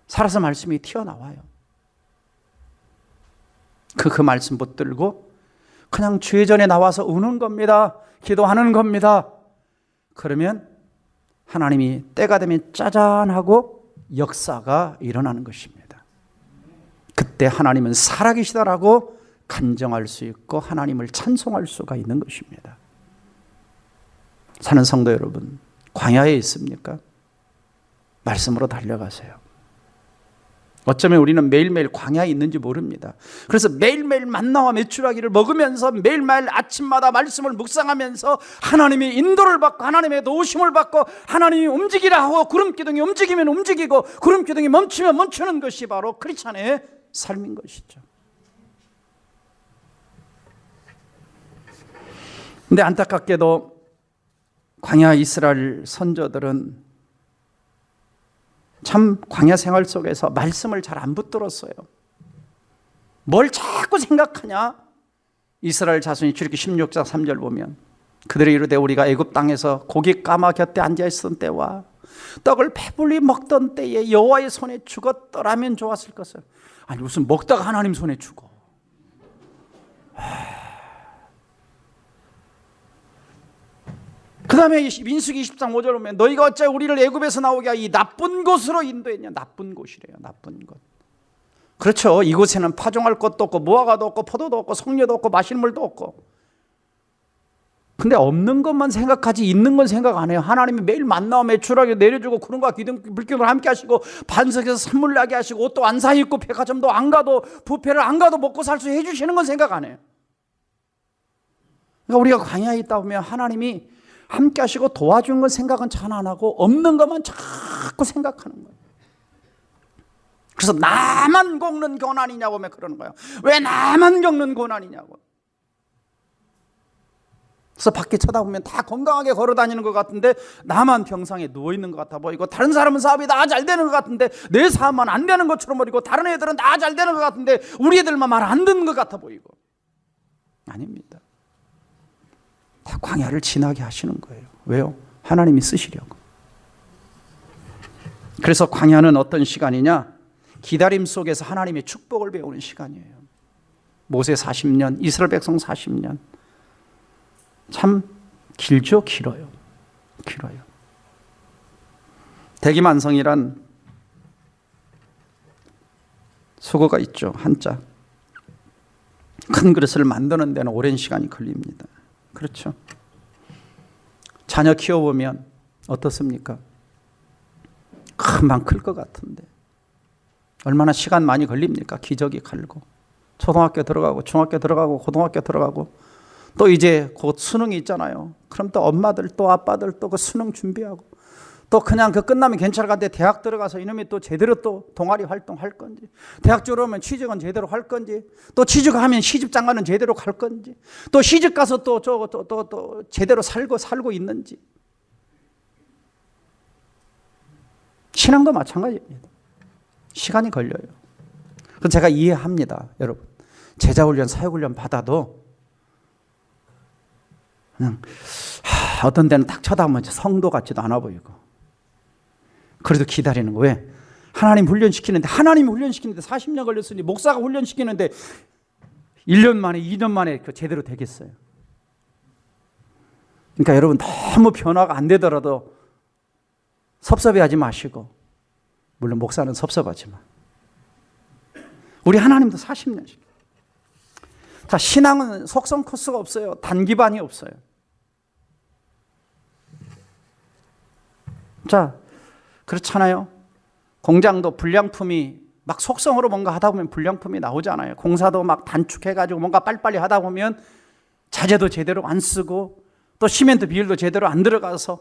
살아서 말씀이 튀어나와요. 그 말씀 붙들고 그냥 주의 전에 나와서 우는 겁니다. 기도하는 겁니다. 그러면 하나님이 때가 되면 짜잔하고 역사가 일어나는 것입니다. 그때 하나님은 살아계시다라고 간정할 수 있고 하나님을 찬송할 수가 있는 것입니다. 사는 성도 여러분, 광야에 있습니까? 말씀으로 달려가세요. 어쩌면 우리는 매일매일 광야에 있는지 모릅니다. 그래서 매일매일 만나와 메추라기를 먹으면서 매일매일 아침마다 말씀을 묵상하면서 하나님의 인도를 받고 하나님의 도우심을 받고 하나님이 움직이라 하고 구름기둥이 움직이면 움직이고 구름기둥이 멈추면 멈추는 것이 바로 크리스찬의 삶인 것이죠. 근데 안타깝게도 광야 이스라엘 선조들은 참 광야 생활 속에서 말씀을 잘 안 붙들었어요. 뭘 자꾸 생각하냐? 이스라엘 자손이 출애굽기 16장 3절 보면 그들이 이르되 우리가 애굽 땅에서 고기 까마 곁에 앉아 있었던 때와 떡을 배불리 먹던 때에 여호와의 손에 죽었더라면 좋았을 것을. 아니 무슨 먹다가 하나님 손에 죽어. 그 다음에 민수기 20장 5절 보면 너희가 어째 우리를 애굽에서 나오게 하여 이 나쁜 곳으로 인도했냐. 나쁜 곳이래요. 나쁜 곳. 그렇죠. 이곳에는 파종할 것도 없고 무화과도 없고 포도도 없고 석류도 없고 마실 물도 없고. 근데 없는 것만 생각하지 있는 건 생각 안 해요. 하나님이 매일 만나와 매출하게 내려주고 구름과 불기둥을 함께 하시고 반석에서 선물 나게 하시고 옷도 안 사 입고 백화점도 안 가도 뷔페를 안 가도 먹고 살 수 해주시는 건 생각 안 해요. 그러니까 우리가 광야에 있다 보면 하나님이 함께 하시고 도와준 건 생각은 잘 안 하고 없는 것만 자꾸 생각하는 거예요. 그래서 나만 겪는 고난이냐고 하면 그러는 거예요. 왜 나만 겪는 고난이냐고. 그래서 밖에 쳐다보면 다 건강하게 걸어 다니는 것 같은데 나만 병상에 누워있는 것 같아 보이고 다른 사람은 사업이 다 잘 되는 것 같은데 내 사업만 안 되는 것처럼 보이고 다른 애들은 다 잘 되는 것 같은데 우리 애들만 말 안 듣는 것 같아 보이고. 아닙니다. 다 광야를 지나게 하시는 거예요. 왜요? 하나님이 쓰시려고. 그래서 광야는 어떤 시간이냐? 기다림 속에서 하나님의 축복을 배우는 시간이에요. 모세 40년, 이스라엘 백성 40년. 참 길죠? 길어요. 길어요. 대기만성이란 수고가 있죠. 한자. 큰 그릇을 만드는 데는 오랜 시간이 걸립니다. 그렇죠. 자녀 키워보면 어떻습니까? 금방 클 것 같은데 얼마나 시간 많이 걸립니까? 기저귀 갈고 초등학교 들어가고 중학교 들어가고 고등학교 들어가고 또 이제 곧 수능이 있잖아요. 그럼 또 엄마들 또 아빠들 또 그 수능 준비하고 또 그냥 그 끝나면 괜찮을 것 같은데 대학 들어가서 이놈이 또 제대로 또 동아리 활동할 건지 대학 졸업하면 취직은 제대로 할 건지 또 취직하면 시집장가는 제대로 갈 건지 또 시집 가서 또 제대로 살고 있는지. 신앙도 마찬가지입니다. 시간이 걸려요. 그래서 제가 이해합니다. 여러분 제자훈련 사역훈련 받아도 그냥 어떤 데는 딱 쳐다보면 성도 같지도 않아 보이고 그래도 기다리는 거. 왜? 하나님이 훈련시키는데 40년 걸렸으니 목사가 훈련시키는데 1년 만에 2년 만에 제대로 되겠어요. 그러니까 여러분 너무 변화가 안 되더라도 섭섭해하지 마시고 물론 목사는 섭섭하지만 우리 하나님도 40년씩. 자, 신앙은 속성 코스가 없어요. 단기반이 없어요. 자, 그렇잖아요. 공장도 불량품이 막 속성으로 뭔가 하다 보면 불량품이 나오잖아요. 공사도 막 단축해가지고 뭔가 빨리빨리 하다 보면 자재도 제대로 안 쓰고 또 시멘트 비율도 제대로 안 들어가서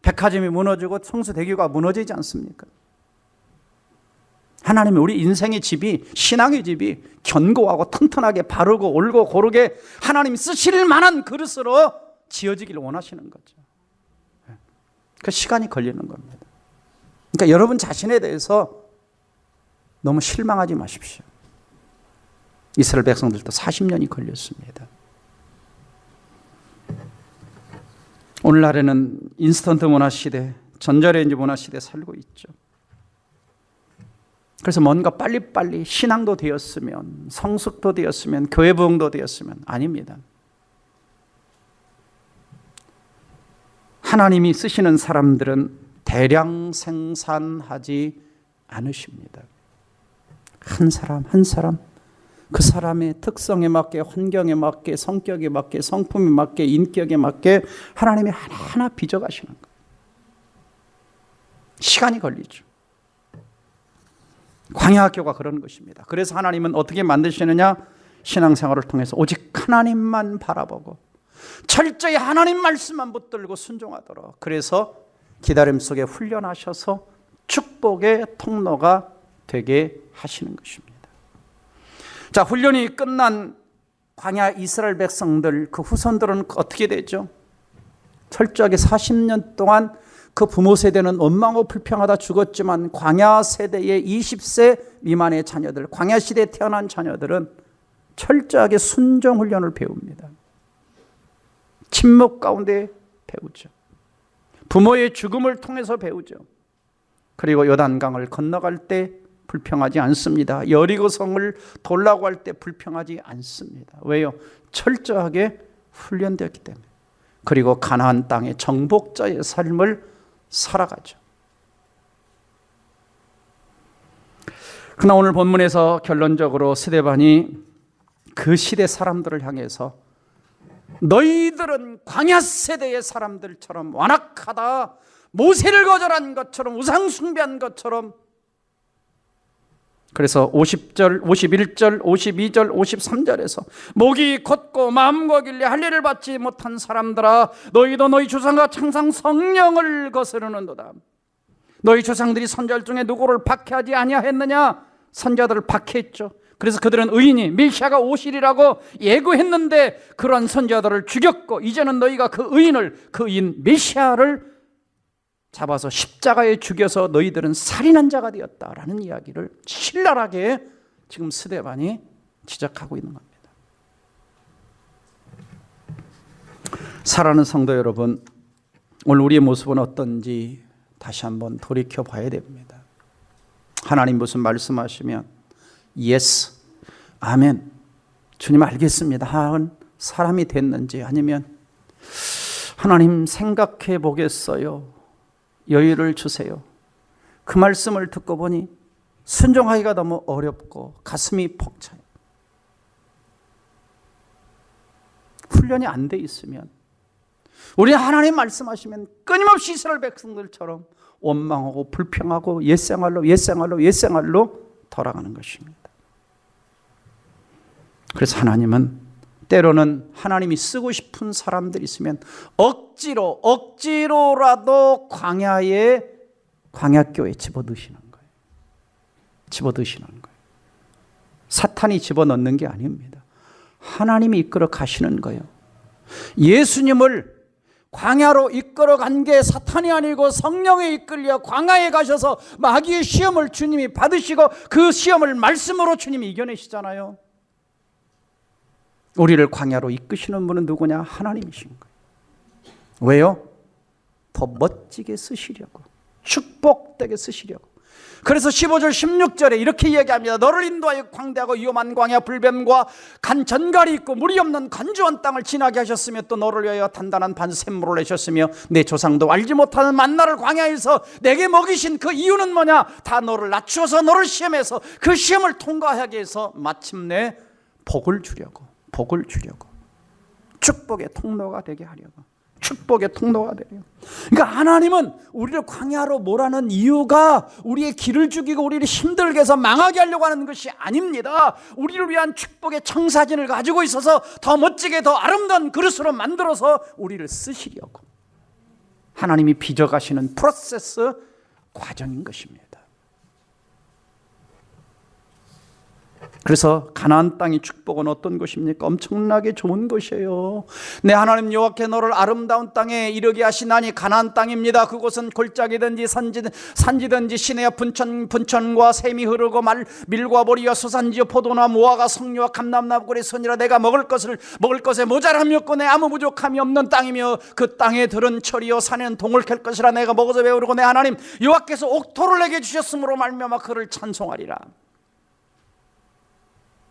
백화점이 무너지고 성수대교가 무너지지 않습니까? 하나님이 우리 인생의 집이 신앙의 집이 견고하고 튼튼하게 바르고 옳고 고르게 하나님이 쓰실 만한 그릇으로 지어지기를 원하시는 거죠. 그 시간이 걸리는 겁니다. 그러니까 여러분 자신에 대해서 너무 실망하지 마십시오. 이스라엘 백성들도 40년이 걸렸습니다. 오늘날에는 인스턴트 문화 시대, 전자레인지 문화 시대에 살고 있죠. 그래서 뭔가 빨리빨리 신앙도 되었으면 성숙도 되었으면 교회 부흥도 되었으면 아닙니다. 하나님이 쓰시는 사람들은 대량 생산하지 않으십니다. 한 사람 한 사람 그 사람의 특성에 맞게 환경에 맞게 성격에 맞게 성품에 맞게 인격에 맞게 하나님이 하나하나 빚어가시는 거예요. 시간이 걸리죠. 광야학교가 그런 것입니다. 그래서 하나님은 어떻게 만드시느냐? 신앙생활을 통해서 오직 하나님만 바라보고 철저히 하나님 말씀만 붙들고 순종하도록 그래서 기다림 속에 훈련하셔서 축복의 통로가 되게 하시는 것입니다. 자, 훈련이 끝난 광야 이스라엘 백성들 그 후손들은 어떻게 되죠? 철저하게 40년 동안 그 부모 세대는 원망하고 불평하다 죽었지만 광야 세대의 20세 미만의 자녀들, 광야 시대에 태어난 자녀들은 철저하게 순종 훈련을 배웁니다. 침묵 가운데 배우죠. 부모의 죽음을 통해서 배우죠. 그리고 요단강을 건너갈 때 불평하지 않습니다. 여리고성을 돌라고 할 때 불평하지 않습니다. 왜요? 철저하게 훈련되었기 때문에. 그리고 가나안 땅의 정복자의 삶을 살아가죠. 그러나 오늘 본문에서 결론적으로 스데반이 그 시대 사람들을 향해서 너희들은 광야 세대의 사람들처럼 완악하다, 모세를 거절한 것처럼, 우상 숭배한 것처럼. 그래서 50절, 51절, 52절, 53절에서 목이 곧고 마음과 길래 할례를 받지 못한 사람들아, 너희도 너희 조상과 창상 성령을 거스르는도다. 너희 조상들이 선지자 중에 누구를 박해하지 아니하였느냐? 선지자들을 박해했죠. 그래서 그들은 의인이 메시아가 오시리라고 예고했는데 그런 선지자들을 죽였고, 이제는 너희가 그 의인 메시아를 잡아서 십자가에 죽여서 너희들은 살인한 자가 되었다라는 이야기를 신랄하게 지금 스데반이 지적하고 있는 겁니다. 사랑하는 성도 여러분, 오늘 우리의 모습은 어떤지 다시 한번 돌이켜 봐야 됩니다. 하나님 무슨 말씀하시면 예스, 아멘, 주님 알겠습니다 하는 사람이 됐는지, 아니면 하나님 생각해 보겠어요, 여유를 주세요, 그 말씀을 듣고 보니 순종하기가 너무 어렵고 가슴이 벅차요. 훈련이 안 돼 있으면 우리 하나님 말씀하시면 끊임없이 이스라엘 백성들처럼 원망하고 불평하고 옛생활로 돌아가는 것입니다. 그래서 하나님은 때로는 하나님이 쓰고 싶은 사람들이 있으면 억지로라도 광야교에 집어넣으시는 거예요. 사탄이 집어넣는 게 아닙니다. 하나님이 이끌어 가시는 거예요. 예수님을 광야로 이끌어간 게 사탄이 아니고 성령에 이끌려 광야에 가셔서 마귀의 시험을 주님이 받으시고 그 시험을 말씀으로 주님이 이겨내시잖아요. 우리를 광야로 이끄시는 분은 누구냐? 하나님이신 거예요. 왜요? 더 멋지게 쓰시려고, 축복되게 쓰시려고. 그래서 15절 16절에 이렇게 이야기합니다. 너를 인도하여 광대하고 위험한 광야 불뱀과 전갈이 있고 물이 없는 건조한 땅을 지나게 하셨으며, 또 너를 위하여 단단한 반샘물을 내셨으며 내 조상도 알지 못하는 만나를 광야에서 내게 먹이신 그 이유는 뭐냐? 다 너를 낮추어서 너를 시험해서 그 시험을 통과하게 해서 마침내 복을 주려고, 축복의 통로가 되게 하려고, 그러니까 하나님은 우리를 광야로 몰아넣은 이유가 우리의 길을 죽이고 우리를 힘들게 해서 망하게 하려고 하는 것이 아닙니다. 우리를 위한 축복의 청사진을 가지고 있어서 더 멋지게, 더 아름다운 그릇으로 만들어서 우리를 쓰시려고 하나님이 빚어가시는 프로세스 과정인 것입니다. 그래서 가나안 땅의 축복은 어떤 것입니까? 엄청나게 좋은 것이에요. 내 하나님 여호와께 너를 아름다운 땅에 이르게 하시나니 가나안 땅입니다. 그곳은 골짜기든지 산지든지 시내와 분천과 샘이 흐르고 밀과 보리와 소산지와 포도나 무화과 석류와 감람나무꿀이 선이라. 내가 먹을 것에 모자람이 없고 내 아무 부족함이 없는 땅이며 그 땅에 들은 철이요 산에는 동을 캘 것이라. 내가 먹어서 배부르고 내 하나님 여호와께서 옥토를 내게 주셨으므로 말미암아 그를 찬송하리라.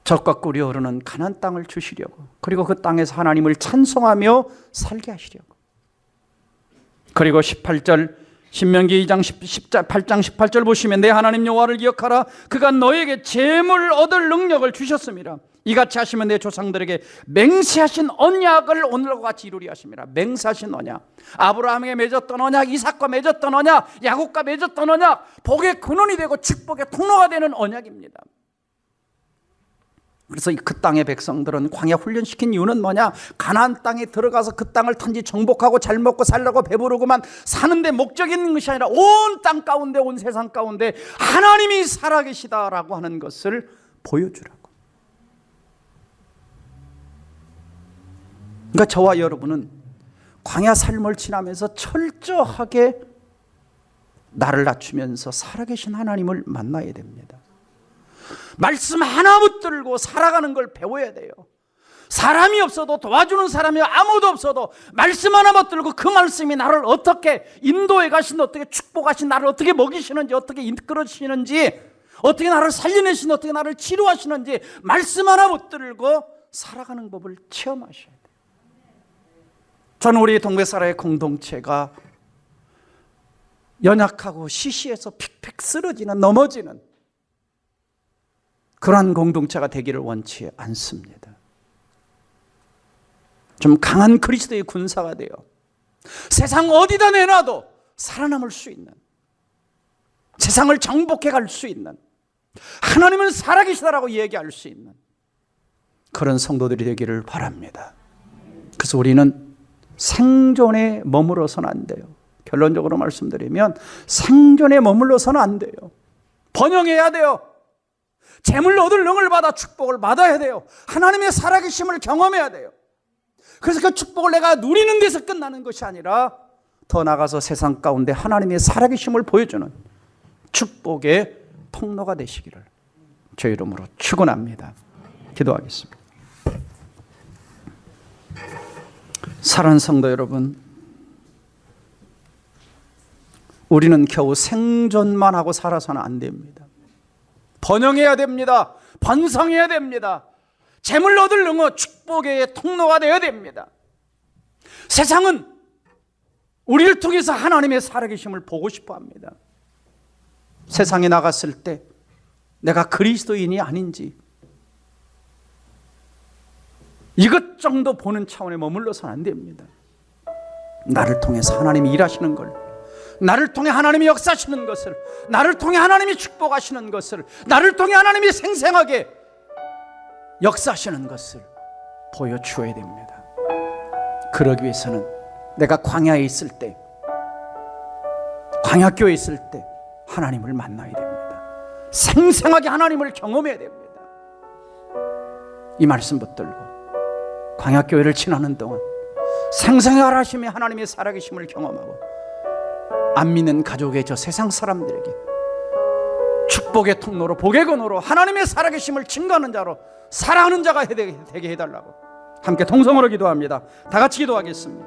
적과 꿀이 흐르는 가나안 땅을 주시려고, 그리고 그 땅에서 하나님을 찬송하며 살게 하시려고. 그리고 18절 신명기 8장 18절 보시면 내 하나님 여호와를 기억하라. 그가 너에게 재물 얻을 능력을 주셨습니다. 이같이 하시면 내 조상들에게 맹세하신 언약을 오늘과 같이 이루리 하십니다. 맹세하신 언약, 아브라함에게 맺었던 언약, 이삭과 맺었던 언약, 야곱과 맺었던 언약, 복의 근원이 되고 축복의 통로가 되는 언약입니다. 그래서 그 땅의 백성들은 광야 훈련시킨 이유는 뭐냐? 가나안 땅에 들어가서 그 땅을 단지 정복하고 잘 먹고 살라고 배부르고만 사는데 목적이 있는 것이 아니라 온 땅 가운데, 온 세상 가운데 하나님이 살아계시다라고 하는 것을 보여주라고. 그러니까 저와 여러분은 광야 삶을 지나면서 철저하게 나를 낮추면서 살아계신 하나님을 만나야 됩니다. 말씀 하나 붙들고 살아가는 걸 배워야 돼요. 사람이 없어도, 도와주는 사람이 아무도 없어도 말씀 하나 붙들고 그 말씀이 나를 어떻게 인도해 가시는지, 어떻게 축복하신, 나를 어떻게 먹이시는지, 어떻게 이끌어주시는지, 어떻게 나를 살려내시는지, 어떻게 나를 치료하시는지 말씀 하나 붙들고 살아가는 법을 체험하셔야 돼요. 저는 우리 동백사라의 공동체가 연약하고 시시해서 픽픽 쓰러지는, 넘어지는 그러한 공동체가 되기를 원치 않습니다. 좀 강한 그리스도의 군사가 되어 세상 어디다 내놔도 살아남을 수 있는, 세상을 정복해 갈 수 있는, 하나님은 살아계시다라고 얘기할 수 있는 그런 성도들이 되기를 바랍니다. 그래서 우리는 생존에 머물러서는 안 돼요. 결론적으로 말씀드리면 생존에 머물러서는 안 돼요. 번영해야 돼요. 재물 얻을 능을 받아 축복을 받아야 돼요. 하나님의 살아계심을 경험해야 돼요. 그래서 그 축복을 내가 누리는 데서 끝나는 것이 아니라 더 나아가서 세상 가운데 하나님의 살아계심을 보여주는 축복의 통로가 되시기를 주 이름으로 축원합니다. 기도하겠습니다. 사랑하는 성도 여러분, 우리는 겨우 생존만 하고 살아서는 안 됩니다. 번영해야 됩니다. 번성해야 됩니다. 재물 얻을 능어 축복의 통로가 되어야 됩니다. 세상은 우리를 통해서 하나님의 살아계심을 보고 싶어 합니다. 세상에 나갔을 때 내가 그리스도인이 아닌지 이것 정도 보는 차원에 머물러서는 안 됩니다. 나를 통해서 하나님이 일하시는 걸, 나를 통해 하나님이 역사하시는 것을, 나를 통해 하나님이 축복하시는 것을, 나를 통해 하나님이 생생하게 역사하시는 것을 보여주어야 됩니다. 그러기 위해서는 내가 광야에 있을 때, 광야교에 있을 때 하나님을 만나야 됩니다. 생생하게 하나님을 경험해야 됩니다. 이 말씀 붙들고 광야교회를 지나는 동안 생생하게 하시며 하나님의 살아계심을 경험하고 안 믿는 가족의 저 세상 사람들에게 축복의 통로로, 복의 근원으로 하나님의 살아계심을 증거하는 자로 살아가는 자가 되게 해달라고 함께 통성으로 기도합니다. 다 같이 기도하겠습니다.